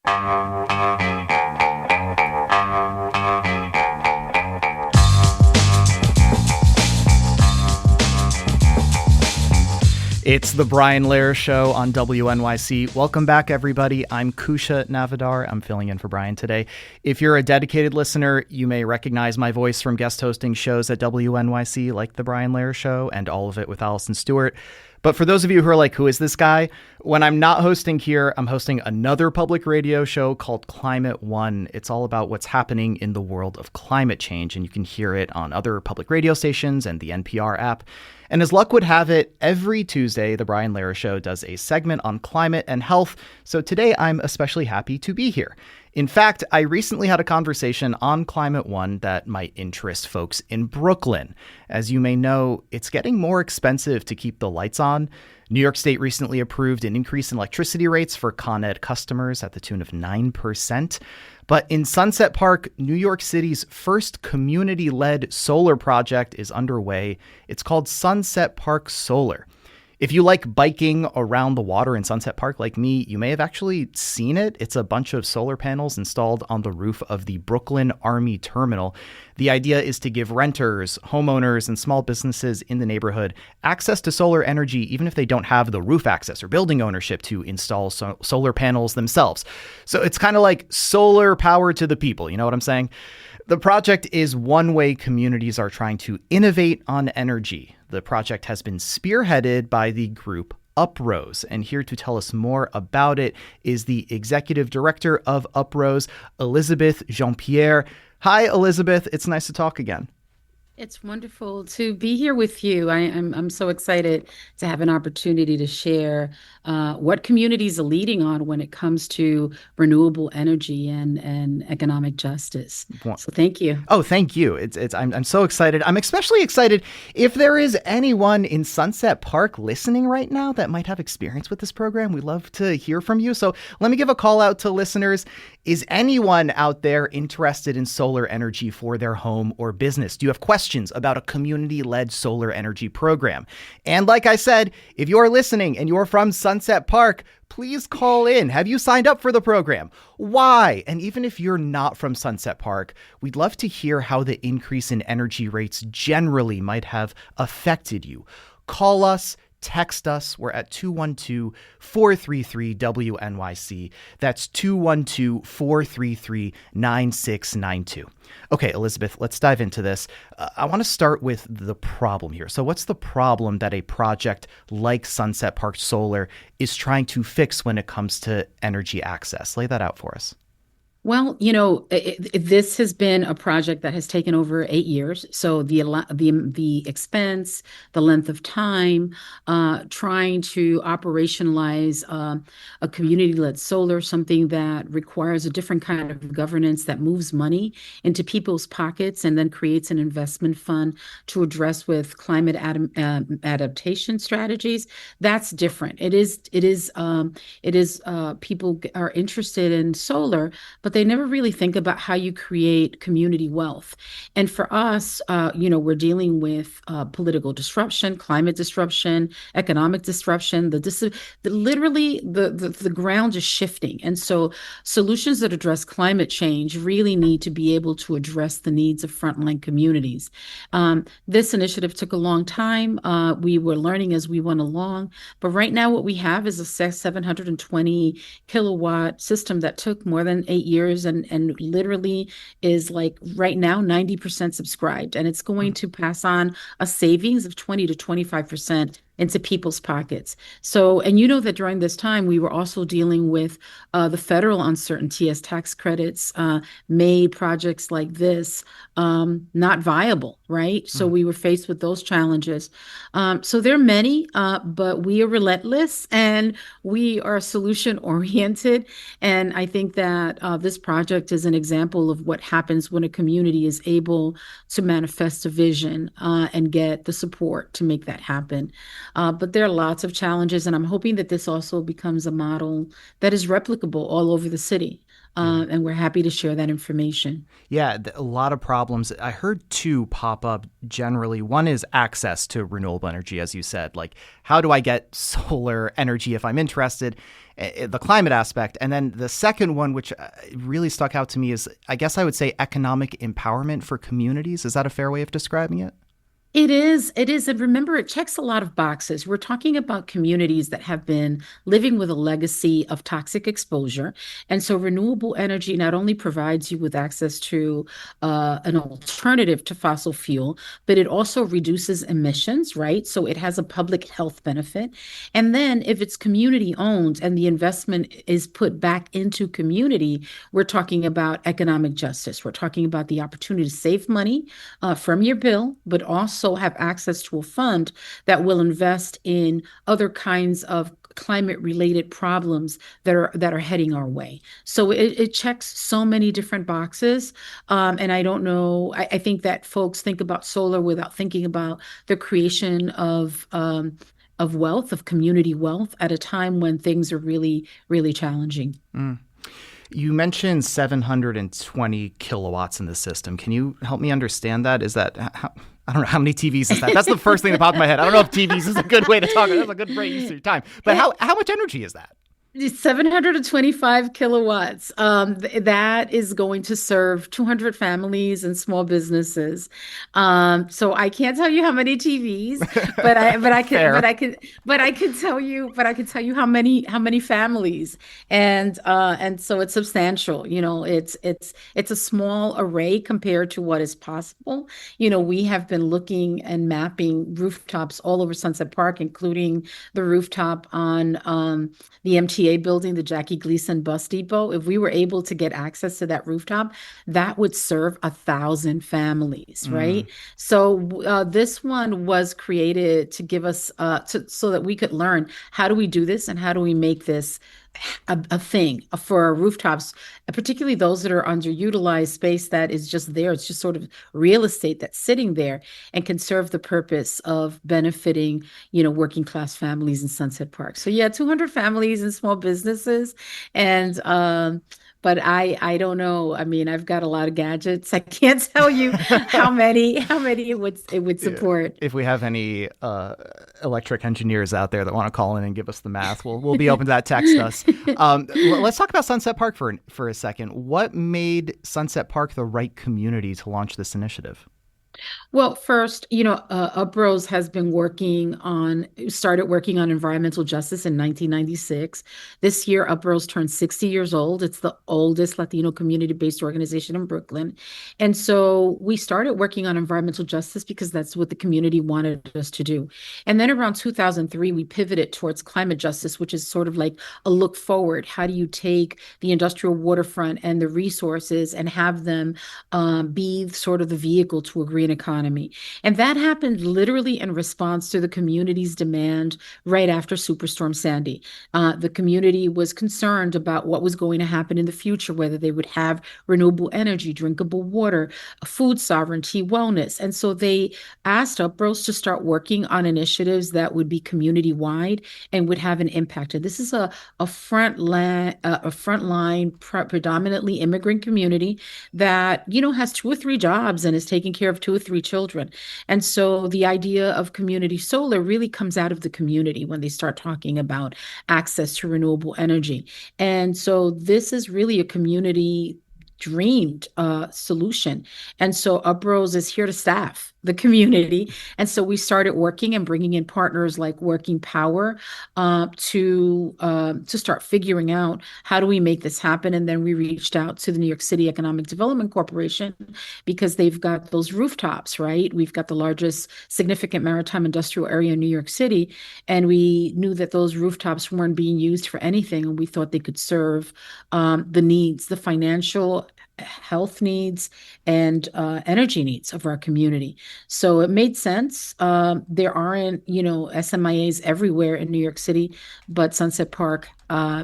It's the Brian Lehrer Show on WNYC. Welcome back, everybody. I'm Kusha Navidar. I'm filling in for Brian today. If you're a dedicated listener, you may recognize my voice from guest hosting shows at WNYC, like the Brian Lehrer Show and All of It with Allison Stewart. But for those of you who are like, who is this guy? When I'm not hosting here, I'm hosting another public radio show called Climate One. It's all about what's happening in the world of climate change, and you can hear it on other public radio stations and the NPR app. And as luck would have it, every Tuesday, the Brian Lehrer Show does a segment on climate and health. So today, I'm especially happy to be here. In fact, I recently had a conversation on Climate One that might interest folks in Brooklyn. As you may know, it's getting more expensive to keep the lights on. New York State recently approved an increase in electricity rates for Con Ed customers at the tune of 9%. But in Sunset Park, New York City's first community-led solar project is underway. It's called Sunset Park Solar. If you like biking around the water in Sunset Park like me, you may have actually seen it. It's a bunch of solar panels installed on the roof of the Brooklyn Army Terminal. The idea is to give renters, homeowners, and small businesses in the neighborhood access to solar energy, even if they don't have the roof access or building ownership to install solar panels themselves. So it's kind of like solar power to the people. You know what I'm saying? The project is one way communities are trying to innovate on energy. The project has been spearheaded by the group UPROSE, and here to tell us more about it is the executive director of UPROSE, Elizabeth Yeampierre. Hi, Elizabeth. It's nice to talk again. It's wonderful to be here with you. I'm so excited to have an opportunity to share what communities are leading on when it comes to renewable energy and economic justice. So thank you. Oh, thank you. I'm so excited. I'm especially excited if there is anyone in Sunset Park listening right now that might have experience with this program. We'd love to hear from you. So let me give a call out to listeners. Is anyone out there interested in solar energy for their home or business? Do you have questions about a community-led solar energy program? And like I said, if you're listening and you're from Sunset Park, please call in. Have you signed up for the program? Why? And even if you're not from Sunset Park, we'd love to hear how the increase in energy rates generally might have affected you. Call us. Text us. We're at 212-433-WNYC. That's 212-433-9692. Okay, Elizabeth, let's dive into this. I want to start with the problem here. So what's the problem that a project like Sunset Park Solar is trying to fix when it comes to energy access? Lay that out for us. Well, this has been a project that has taken over 8 years. So the expense, the length of time, trying to operationalize a community-led solar, something that requires a different kind of governance that moves money into people's pockets and then creates an investment fund to address with climate adaptation strategies. That's different. It is people are interested in solar, but they never really think about how you create community wealth. And for us, we're dealing with political disruption, climate disruption, economic disruption. Literally, the ground is shifting. And so solutions that address climate change really need to be able to address the needs of frontline communities. This initiative took a long time. We were learning as we went along. But right now, what we have is a 720 kilowatt system that took more than 8 years and literally is like right now 90% subscribed. And it's going to pass on a savings of 20 to 25% into people's pockets. So, and you know that during this time, we were also dealing with the federal uncertainty as tax credits made projects like this not viable, right? So we were faced with those challenges. So there are many, but we are relentless and we are solution oriented. And I think that this project is an example of what happens when a community is able to manifest a vision and get the support to make that happen. But there are lots of challenges, and I'm hoping that this also becomes a model that is replicable all over the city. Yeah. And we're happy to share that information. Yeah, a lot of problems. I heard two pop up generally. One is access to renewable energy, as you said. Like, how do I get solar energy if I'm interested? The climate aspect. And then the second one, which really stuck out to me, is I guess I would say economic empowerment for communities. Is that a fair way of describing it? It is. It is. And remember, it checks a lot of boxes. We're talking about communities that have been living with a legacy of toxic exposure. And so renewable energy not only provides you with access to an alternative to fossil fuel, but it also reduces emissions, right? So it has a public health benefit. And then if it's community owned and the investment is put back into community, we're talking about economic justice. We're talking about the opportunity to save money from your bill, but also have access to a fund that will invest in other kinds of climate related problems that are heading our way. So it checks so many different boxes. And I don't know, I think that folks think about solar without thinking about the creation of wealth, of community wealth at a time when things are really, really challenging. Mm. You mentioned 720 kilowatts in the system. Can you help me understand that? Is that, I don't know, how many TVs is that? That's the first thing that popped in my head. I don't know if TVs is a good way to talk. That's a good use of your time. But how much energy is that? 725 kilowatts. That is going to serve 200 families and small businesses. So I can't tell you how many TVs, Fair. but I can tell you how many families. And so it's substantial. It's a small array compared to what is possible. We have been looking and mapping rooftops all over Sunset Park, including the rooftop on the MTA building, the Jackie Gleason Bus Depot. If we were able to get access to that rooftop, that would serve 1,000 families, Mm. right? So this one was created to give us so that we could learn how do we do this and how do we make this a thing for our rooftops, particularly those that are underutilized space that is just there. It's just sort of real estate that's sitting there and can serve the purpose of benefiting, working class families in Sunset Park. So yeah, 200 families and small businesses. And but I don't know. I mean, I've got a lot of gadgets. I can't tell you how many it would Yeah. support. If we have any electric engineers out there that want to call in and give us the math, we'll be open to that. Text us. Let's talk about Sunset Park for a second. What made Sunset Park the right community to launch this initiative? Well, first, UPROSE has started working on environmental justice in 1996. This year, UPROSE turned 60 years old. It's the oldest Latino community-based organization in Brooklyn. And so we started working on environmental justice because that's what the community wanted us to do. And then around 2003, we pivoted towards climate justice, which is sort of like a look forward. How do you take the industrial waterfront and the resources and have them be sort of the vehicle to a green economy? And that happened literally in response to the community's demand right after Superstorm Sandy. The community was concerned about what was going to happen in the future, whether they would have renewable energy, drinkable water, food sovereignty, wellness. And so they asked UPROSE to start working on initiatives that would be community wide and would have an impact. And this is a frontline predominantly immigrant community that has two or three jobs and is taking care of two or three children. And so the idea of community solar really comes out of the community when they start talking about access to renewable energy. And so this is really a community dreamed solution. And so UPROSE is here to staff the community. And so we started working and bringing in partners like Working Power to start figuring out how do we make this happen. And then we reached out to the New York City Economic Development Corporation because they've got those rooftops, right? We've got the largest significant maritime industrial area in New York City. And we knew that those rooftops weren't being used for anything. And we thought they could serve the needs, the financial health needs and energy needs of our community. So it made sense. There aren't, SMIAs everywhere in New York City, but Sunset Park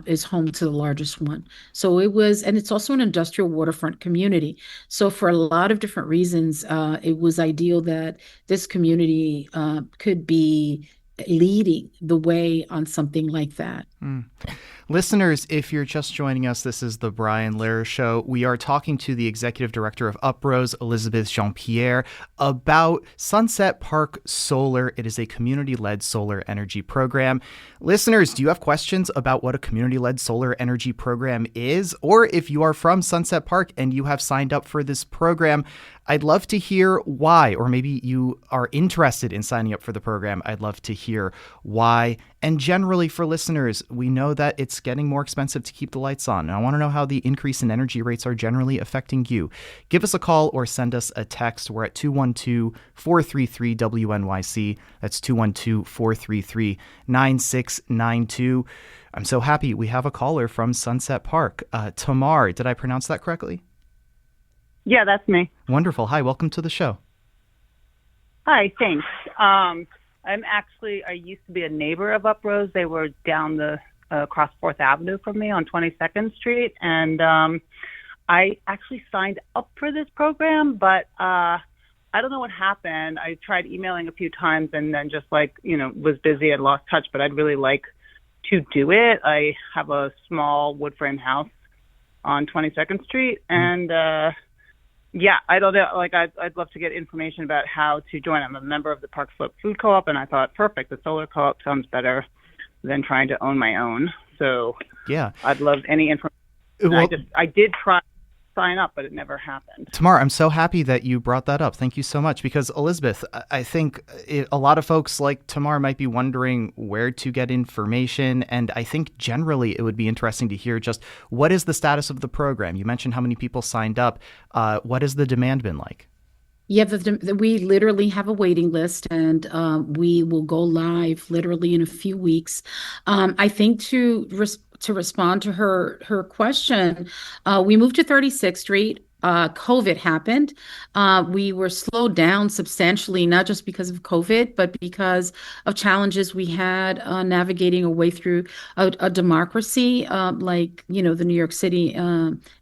is home to the largest one. So and it's also an industrial waterfront community. So for a lot of different reasons, it was ideal that this community could be leading the way on something like that. Mm. Listeners, if you're just joining us, this is the Brian Lehrer Show. We are talking to the executive director of UPROSE, Elizabeth Yeampierre, about Sunset Park Solar. It is a community-led solar energy program. Listeners, do you have questions about what a community-led solar energy program is? Or if you are from Sunset Park and you have signed up for this program, I'd love to hear why, or maybe you are interested in signing up for the program. I'd love to hear why. And generally for listeners, we know that it's getting more expensive to keep the lights on. And I want to know how the increase in energy rates are generally affecting you. Give us a call or send us a text. We're at 212-433-WNYC. That's 212-433-9692. I'm so happy we have a caller from Sunset Park. Tamar, did I pronounce that correctly? Yeah, that's me. Wonderful. Hi, welcome to the show. Hi, thanks. I used to be a neighbor of UPROSE. They were down across 4th Avenue from me on 22nd Street. And I actually signed up for this program, but I don't know what happened. I tried emailing a few times and then just was busy and lost touch, but I'd really like to do it. I have a small wood frame house on 22nd Street and, yeah, I don't know. I'd love to get information about how to join. I'm a member of the Park Slope Food Co-op, and I thought, perfect, the solar co-op sounds better than trying to own my own. So yeah, I'd love any information. Well, I did try to sign up, but it never happened. Tamar, I'm so happy that you brought that up. Thank you so much. Because Elizabeth, I think a lot of folks like Tamar might be wondering where to get information. And I think generally it would be interesting to hear just what is the status of the program? You mentioned how many people signed up. What has the demand been like? Yeah, we literally have a waiting list, and we will go live literally in a few weeks. I think to respond to her question, we moved to 36th Street. COVID happened. We were slowed down substantially, not just because of COVID, but because of challenges we had navigating a way through a democracy like, the New York City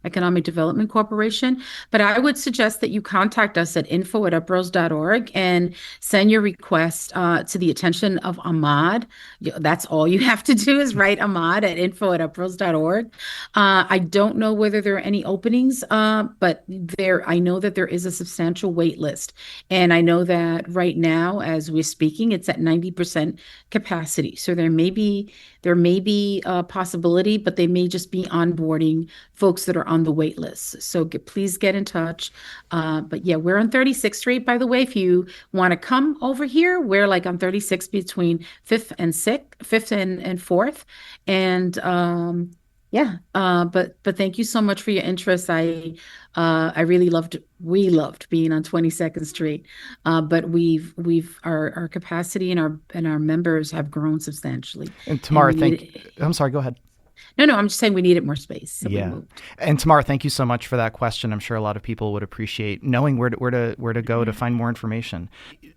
Economic Development Corporation. But I would suggest that you contact us at info@uprose.org and send your request to the attention of Ahmad. That's all you have to do is write Ahmad at info@uprose.org. I don't know whether there are any openings, but I know that there is a substantial wait list. And I know that right now, as we're speaking, it's at 90% capacity. So there may be a possibility, but they may just be onboarding folks that are on the wait list. So please get in touch. But yeah, we're on 36th Street, by the way. If you want to come over here, we're like on 36th between 5th and 4th. And yeah, but thank you so much for your interest. We loved being on 22nd Street, but our capacity and our members have grown substantially. And Tamar, I'm sorry, go ahead. No, I'm just saying we needed more space. So yeah. And Tamar, thank you so much for that question. I'm sure a lot of people would appreciate knowing where to go to find more information.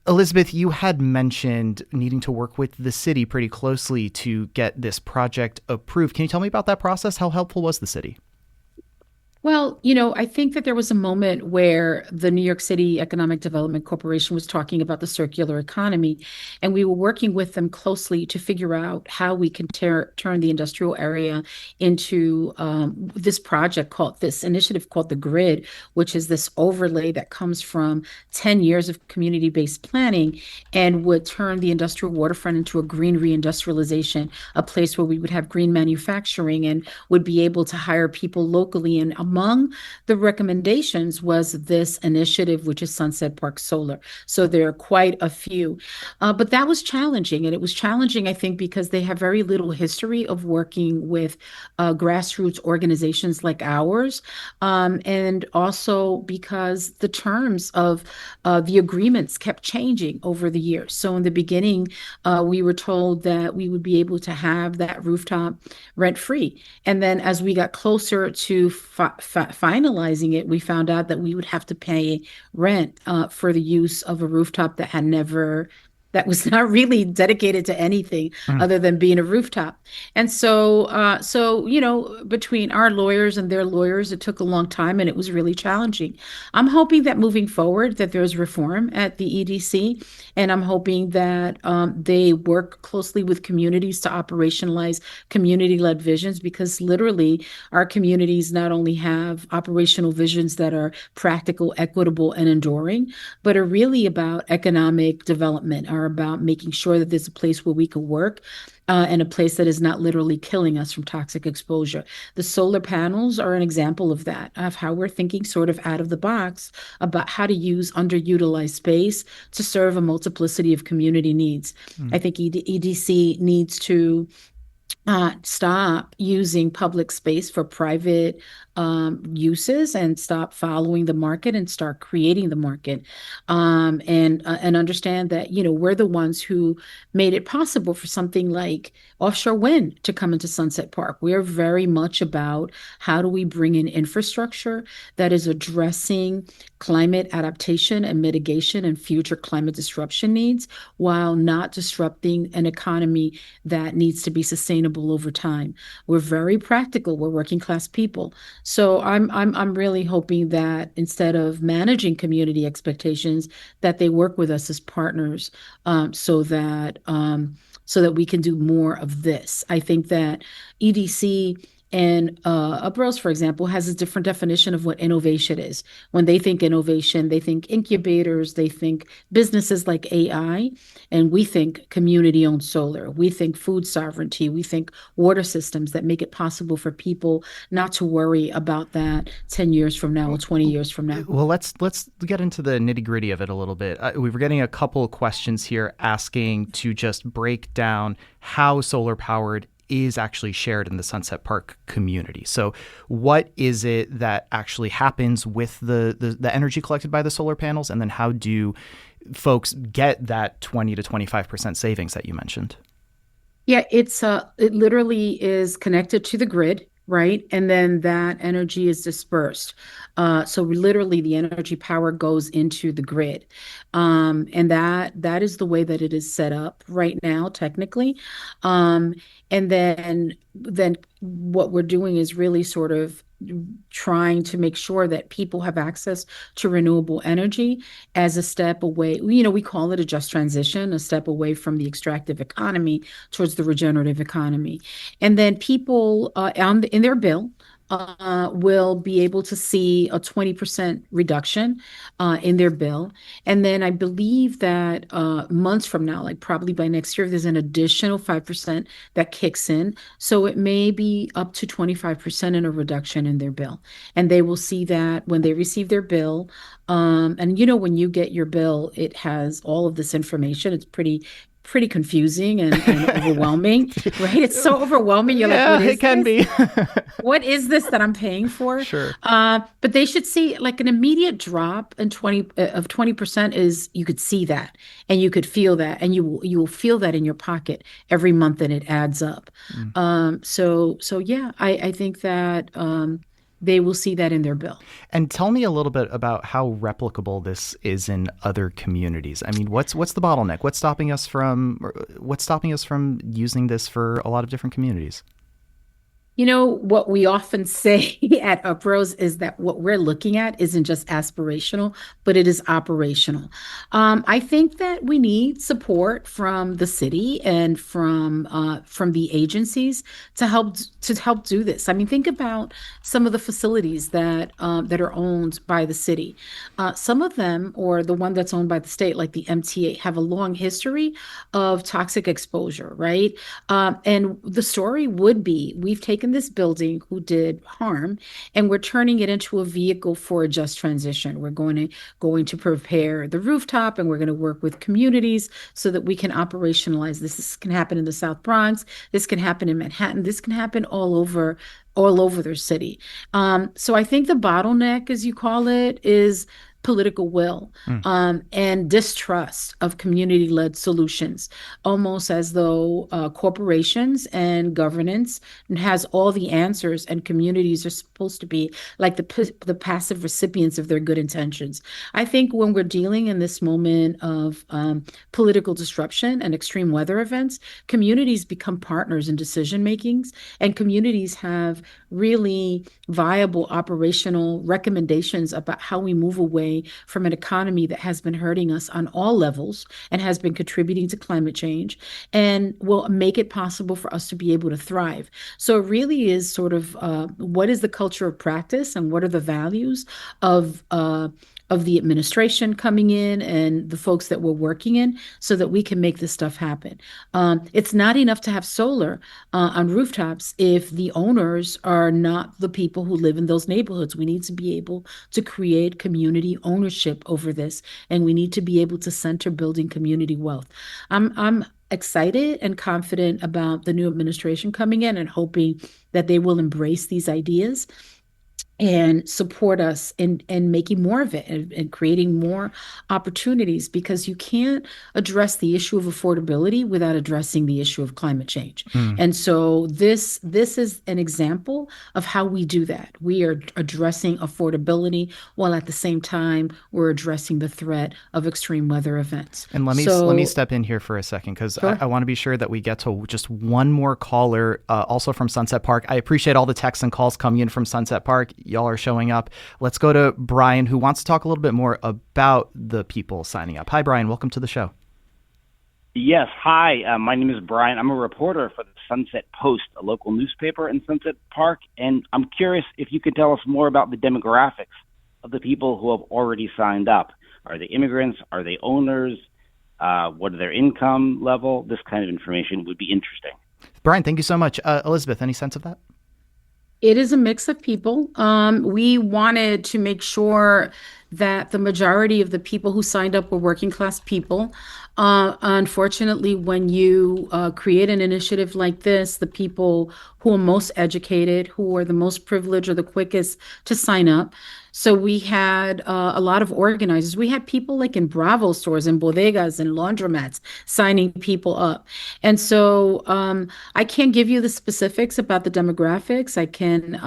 Elizabeth, you had mentioned needing to work with the city pretty closely to get this project approved. Can you tell me about that process? How helpful was the city? Well, I think that there was a moment where the New York City Economic Development Corporation was talking about the circular economy, and we were working with them closely to figure out how we can turn the industrial area into this initiative called the Grid, which is this overlay that comes from 10 years of community-based planning and would turn the industrial waterfront into a green reindustrialization, a place where we would have green manufacturing and would be able to hire people locally. And among the recommendations was this initiative, which is Sunset Park Solar. So there are quite a few. But that was challenging. And it was challenging, I think, because they have very little history of working with grassroots organizations like ours. And also because the terms of the agreements kept changing over the years. So in the beginning, we were told that we would be able to have that rooftop rent-free. And then as we got closer to finalizing it, we found out that we would have to pay rent for the use of a rooftop that had never that was not really dedicated to anything Mm. other than being a rooftop. And so between our lawyers and their lawyers, it took a long time and it was really challenging. I'm hoping that moving forward that there's reform at the EDC, and I'm hoping that they work closely with communities to operationalize community-led visions, because literally our communities not only have operational visions that are practical, equitable, and enduring, but are really about economic development, are about making sure that there's a place where we can work, and a place that is not literally killing us from toxic exposure. The solar panels are an example of that, of how we're thinking sort of out of the box about how to use underutilized space to serve a multiplicity of community needs. Mm. I think EDC needs to stop using public space for private uses, and stop following the market and start creating the market, and understand that we're the ones who made it possible for something like offshore wind to come into Sunset Park. We're very much about how do we bring in infrastructure that is addressing climate adaptation and mitigation and future climate disruption needs, while not disrupting an economy that needs to be sustainable over time. We're very practical. We're working class people. So I'm really hoping that instead of managing community expectations, that they work with us as partners, so that we can do more of this. I think that EDC and UPROSE, for example, has a different definition of what innovation is. When they think innovation, they think incubators, they think businesses like AI, and we think community-owned solar. We think food sovereignty. We think water systems that make it possible for people not to worry about that 10 years from now or 20 years from now. Well, let's get into the nitty-gritty of it a little bit. We were getting a couple of questions here asking to just break down how solar powered is actually shared in the Sunset Park community. So what is it that actually happens with the energy collected by the solar panels, and then how do folks get that 20 to 25% savings that you mentioned? Yeah, it literally is connected to the grid, right? And then that energy is dispersed. So literally the energy power goes into the grid. And that is the way that it is set up right now, technically. And then what we're doing is really sort of trying to make sure that people have access to renewable energy as a step away. We call it a just transition, a step away from the extractive economy towards the regenerative economy. And then people in their bill will be able to see a 20% reduction in their bill. And then I believe that months from now, like probably by next year, there's an additional 5% that kicks in. So it may be up to 25% in a reduction in their bill. And they will see that when they receive their bill. And when you get your bill, it has all of this information. It's pretty confusing and overwhelming, right? It's so overwhelming. You're like, what is it can this? be. What is this that I'm paying for? Sure. But they should see like an immediate drop in 20% is, you could see that and you could feel that, and you will feel that in your pocket every month, and it adds up. So yeah, I think that they will see that in their bill. And tell me a little bit about how replicable this is in other communities. I mean, what's the bottleneck? What's stopping us from using this for a lot of different communities? What we often say at UPROSE is that what we're looking at isn't just aspirational, but it is operational. I think that we need support from the city and from the agencies to help do this. I mean, think about some of the facilities that are owned by the city. Some of them, or the one that's owned by the state, like the MTA, have a long history of toxic exposure, right? And the story would be, we've taken this building who did harm, and we're turning it into a vehicle for a just transition. We're going to prepare the rooftop, and we're going to work with communities so that we can operationalize this. This can happen in the South Bronx. This can happen in Manhattan. This can happen all over their city. So I think the bottleneck, as you call it, is political will and distrust of community-led solutions, almost as though corporations and governance has all the answers and communities are supposed to be like the passive recipients of their good intentions. I think when we're dealing in this moment of political disruption and extreme weather events, communities become partners in decision makings, and communities have really viable operational recommendations about how we move away from an economy that has been hurting us on all levels and has been contributing to climate change and will make it possible for us to be able to thrive. So it really is sort of what is the culture of practice and what are the values of the administration coming in and the folks that we're working in so that we can make this stuff happen. It's not enough to have solar on rooftops if the owners are not the people who live in those neighborhoods. We need to be able to create community ownership over this, and we need to be able to center building community wealth. I'm excited and confident about the new administration coming in and hoping that they will embrace these ideas and support us in making more of it and creating more opportunities, because you can't address the issue of affordability without addressing the issue of climate change. And so this is an example of how we do that. We are addressing affordability while at the same time we're addressing the threat of extreme weather events. And let me step in here for a second, because Sure. I want to be sure that we get to just one more caller, also from Sunset Park. I appreciate all the texts and calls coming in from Sunset Park. Y'all are showing up. Let's go to Brian, who wants to talk a little bit more about the people signing up. Hi, Brian. Welcome to the show. Yes. Hi. My name is Brian. I'm a reporter for the Sunset Post, a local newspaper in Sunset Park. And I'm curious if you could tell us more about the demographics of the people who have already signed up. Are they immigrants? Are they owners? What are their income level? This kind of information would be interesting. Brian, thank you so much. Elizabeth, any sense of that? It is a mix of people. We wanted to make sure that the majority of the people who signed up were working class people. Unfortunately, when you create an initiative like this, the people who are most educated, who are the most privileged, are the quickest to sign up. So we had a lot of organizers. We had people like in Bravo stores and bodegas and laundromats signing people up. And so I can't give you the specifics about the demographics. I can,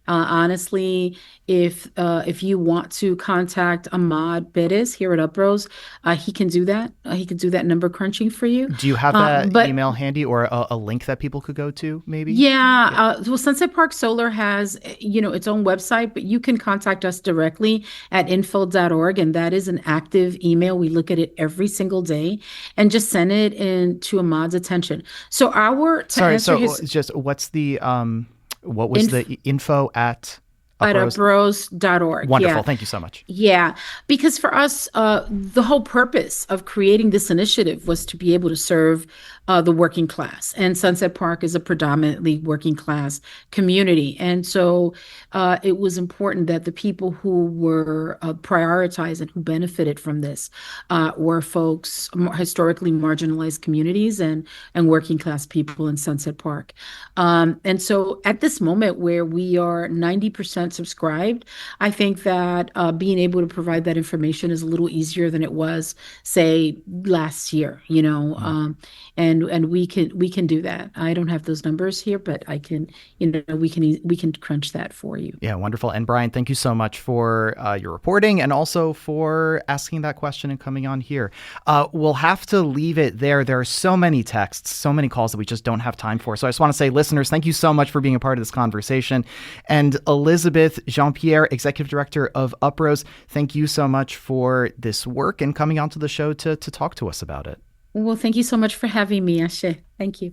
honestly, if you want to contact Ahmad Perez here at UPROSE, he can do that. He can do that number crunching for you. Do you have that email handy or a link that people could go to, maybe? Yeah. Well, Sunset Park Solar has, its own website, but you can contact us directly at info.org, and that is an active email. We look at it every single day, and just send it in to Ahmad's attention. So what's the what was the info at UPROSE.org. Wonderful. Yeah. Thank you so much. Yeah, because for us, the whole purpose of creating this initiative was to be able to serve the working class. And Sunset Park is a predominantly working class community. And so it was important that the people who were prioritized and who benefited from this were folks, historically marginalized communities and working class people in Sunset Park. And so at this moment where we are 90% subscribed, I think that being able to provide that information is a little easier than it was, say, last year, and we can do that. I don't have those numbers here, but I can, we can crunch that for you. Yeah, wonderful. And Brian, thank you so much for your reporting and also for asking that question and coming on here. We'll have to leave it there. There are so many texts, so many calls that we just don't have time for. So I just want to say, listeners, thank you so much for being a part of this conversation. And Elizabeth Yeampierre, Executive Director of UPROSE, thank you so much for this work and coming onto the show to talk to us about it. Well, thank you so much for having me, Ashe. Thank you.